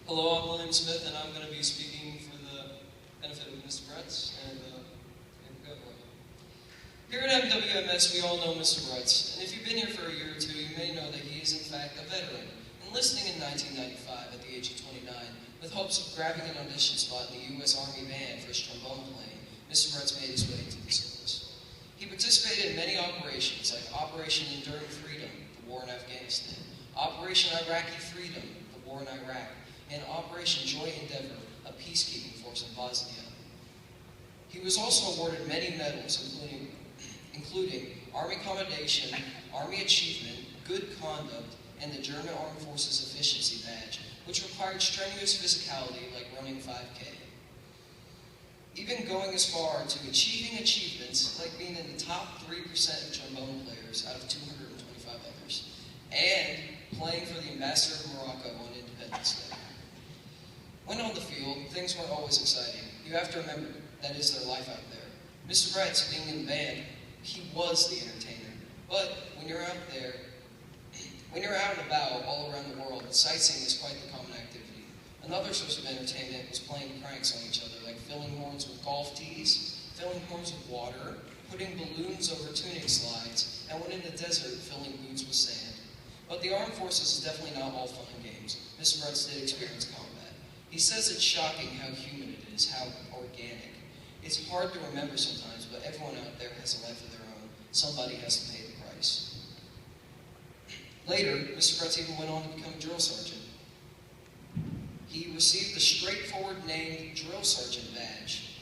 Hello, I'm William Smith, and I'm going to be speaking for the benefit of Mr. Bretz. And here we go. Here at MWMS, we all know Mr. Bretz, and if you've been here for a year or two, you may know that he is in fact a veteran, enlisting in 1995 at the age of 29, with hopes of grabbing an audition spot in the U.S. Army Band for his trombone playing. Mr. Bretz made his way to the service. He participated in many operations like Operation Enduring Freedom, the war in Afghanistan, Operation Iraqi Freedom, the war in Iraq, and Operation Joy Endeavor, a peacekeeping force in Bosnia. He was also awarded many medals, including Army Commendation, Army Achievement, Good Conduct, and the German Armed Forces Efficiency Badge, which required strenuous physicality like running 5K. Even going as far to achieving achievements like being in the top 3% of trombone players out of 225 others, and playing for the Ambassador of Morocco on Independence Day. When on the field, things weren't always exciting. You have to remember, that is their life out there. Mr. Bretz, being in the band, he was the entertainer. But when you're out there, when you're out and about all around the world, sightseeing is quite the common activity. Another source of entertainment was playing pranks on each other, like filling horns with golf tees, filling horns with water, putting balloons over tuning slides, and when in the desert, filling boots with sand. But the armed forces is definitely not all fun and games. Mr. Bretz did experience combat. He says it's shocking how human it is, how organic. It's hard to remember sometimes, but everyone out there has a life of their own. Somebody has to pay the price. Later, Mr. Bretz even went on to become a drill sergeant. He received the straightforward name Drill Sergeant badge.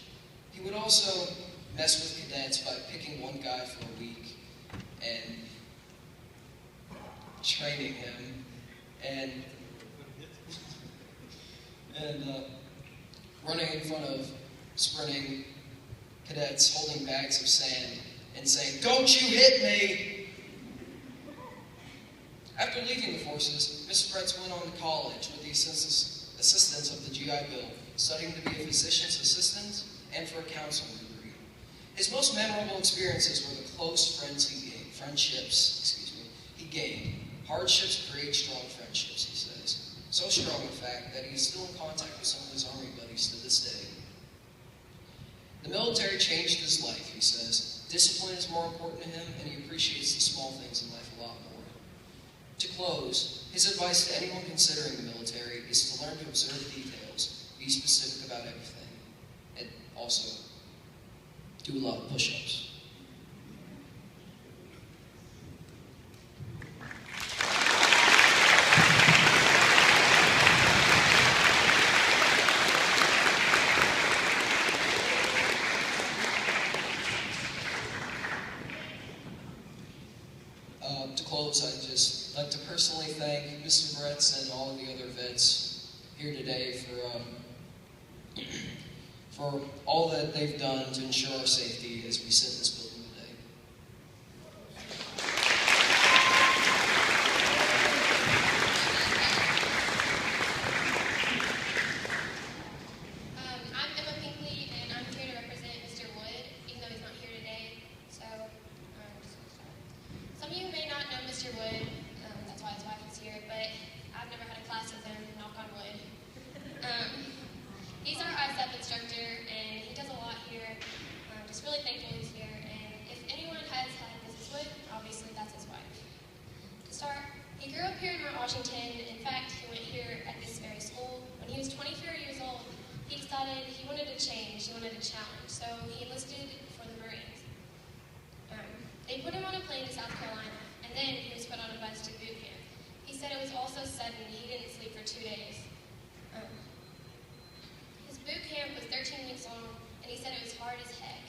He would also mess with cadets by picking one guy for a week and training him and running in front of sprinting cadets holding bags of sand and saying, "Don't you hit me!" After leaving the forces, Mr. Bretz went on to college with the assistance of the GI Bill, studying to be a physician's assistant and for a counseling degree. His most memorable experiences were the close friendships he gained. Hardships create strong friendships, he says. So strong, in fact, that he is still in contact with some of his Army buddies to this day. The military changed his life, he says. Discipline is more important to him, and he appreciates the small things in life a lot more. To close, his advice to anyone considering the military is to learn to observe details, be specific about everything, and also do a lot of push-ups. To close, I'd just like to personally thank Mr. Bretz and all of the other vets here today for all that they've done to ensure our safety as we sit in this building today. I'm Emma Pinkley, and I'm here to represent Mr. Wood, even though he's not here today. So, just gonna start. Some of you may not know Mr. Wood, that's why his wife is here, but I've never had a class with him, knock on wood. He's our ISAP instructor, and he does a lot here. Just really thankful he's here, and if anyone has had Mrs. Wood, obviously that's his wife. To start, he grew up here in Mount Washington. In fact, he went here at this very school. When he was 24 years old, he decided he wanted to change, he wanted a challenge, so he enlisted for the Marines. They put him on a plane to South Carolina, and then he was put on a bus to boot camp. He said it was all so sudden, he didn't sleep for 2 days. His boot camp was 13 weeks long, and he said it was hard as heck.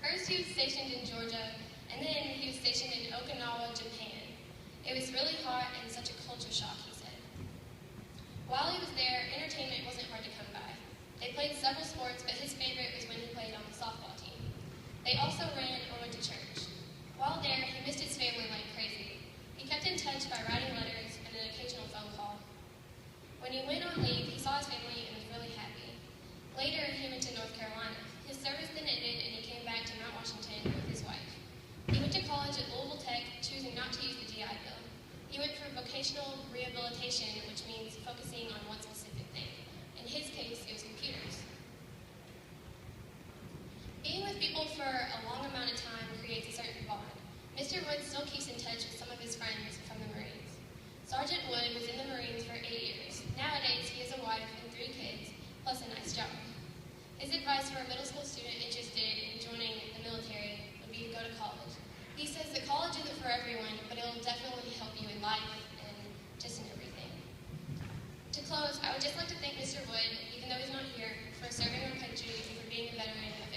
First he was stationed in Georgia, and then he was stationed in Okinawa, Japan. It was really hot and such a culture shock, he said. While he was there, entertainment wasn't hard to come by. They played several sports, but his favorite was when he played on the softball team. They also ran or went to church. While there, he missed his family like crazy. He kept in touch by writing letters and an occasional phone call. When he went on leave, he saw his family and was really happy. Later, he went to North Carolina. His service then ended, and he came back to Mount Washington with his wife. He went to college at Louisville Tech, choosing not to use the GI Bill. He went for vocational occupational rehabilitation, which means focusing on one specific thing. In his case, it was computers. Being with people for a long amount of time creates a certain bond. Mr. Wood still keeps in touch with some of his friends from the Marines. Sergeant Wood was in the Marines for 8 years. Nowadays, he has a wife and 3 kids, plus a nice job. His advice for a middle school student interested in joining the military would be to go to college. He says that college isn't for everyone, but it will definitely help you in life and just in everything. To close, I would just like to thank Mr. Wood, even though he's not here, for serving our country and for being a veteran of